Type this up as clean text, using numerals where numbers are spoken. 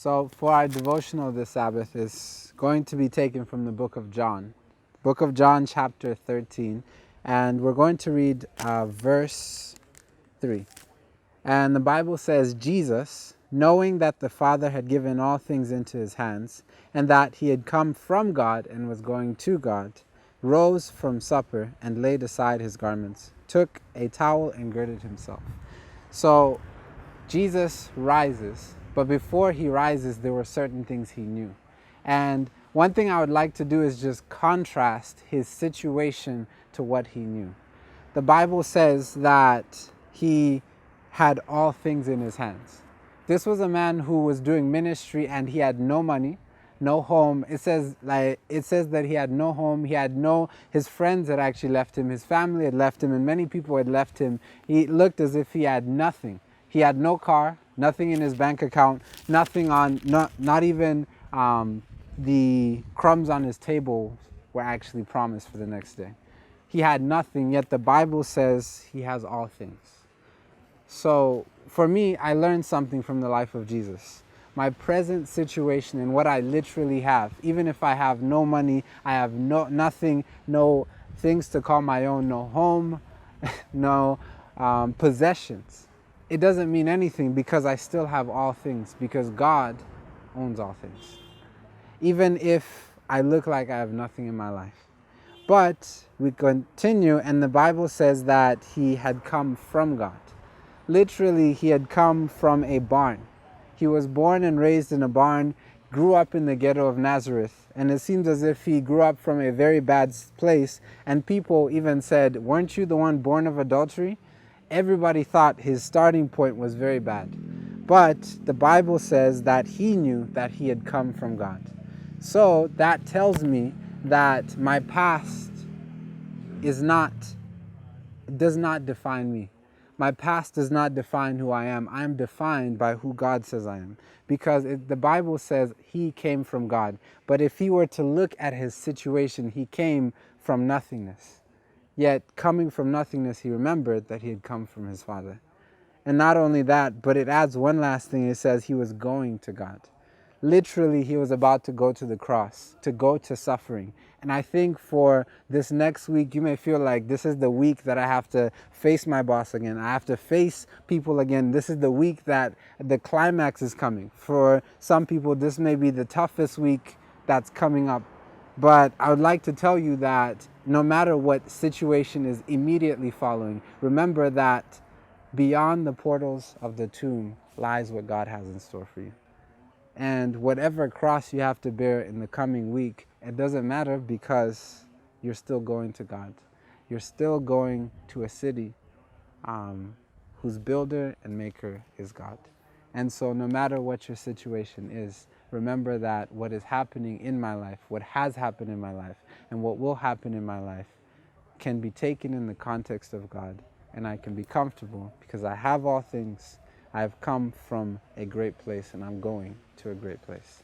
So for our devotional this Sabbath is going to be taken from the book of John. Book of John chapter 13. And we're going to read verse 3. And the Bible says, Jesus, knowing that the Father had given all things into his hands, and that he had come from God and was going to God, rose from supper and laid aside his garments, took a towel and girded himself. So Jesus rises, but before he rises, there were certain things he knew. And one thing I would like to do is just contrast his situation to what he knew. The Bible says that he had all things in his hands. This was a man who was doing ministry and he had no money, no home. It says that he had no home. His friends had actually left him. His family had left him, and many people had left him. He looked as if he had nothing. He had no car, nothing in his bank account, not even the crumbs on his table were actually promised for the next day. He had nothing, yet the Bible says he has all things. So for me, I learned something from the life of Jesus. My present situation and what I literally have, even if I have no money, I have nothing, no things to call my own, no home, no possessions. It doesn't mean anything because I still have all things, because God owns all things. Even if I look like I have nothing in my life. But we continue, and the Bible says that he had come from God. Literally, he had come from a barn. He was born and raised in a barn, grew up in the ghetto of Nazareth, and it seems as if he grew up from a very bad place, and people even said, "Weren't you the one born of adultery?" Everybody thought his starting point was very bad. But the Bible says that he knew that he had come from God. So that tells me that my past does not define me. My past does not define who I am. I am defined by who God says I am. Because the Bible says he came from God. But if he were to look at his situation, he came from nothingness. Yet coming from nothingness, he remembered that he had come from his Father. And not only that, but it adds one last thing. It says he was going to God. Literally, he was about to go to the cross, to go to suffering. And I think for this next week, you may feel like this is the week that I have to face my boss again. I have to face people again. This is the week that the climax is coming. For some people, this may be the toughest week that's coming up. But I would like to tell you that no matter what situation is immediately following, remember that beyond the portals of the tomb lies what God has in store for you. And whatever cross you have to bear in the coming week, it doesn't matter because you're still going to God. You're still going to a city whose builder and maker is God. And so no matter what your situation is, remember that what is happening in my life, what has happened in my life, and what will happen in my life can be taken in the context of God. And I can be comfortable because I have all things. I have come from a great place and I'm going to a great place.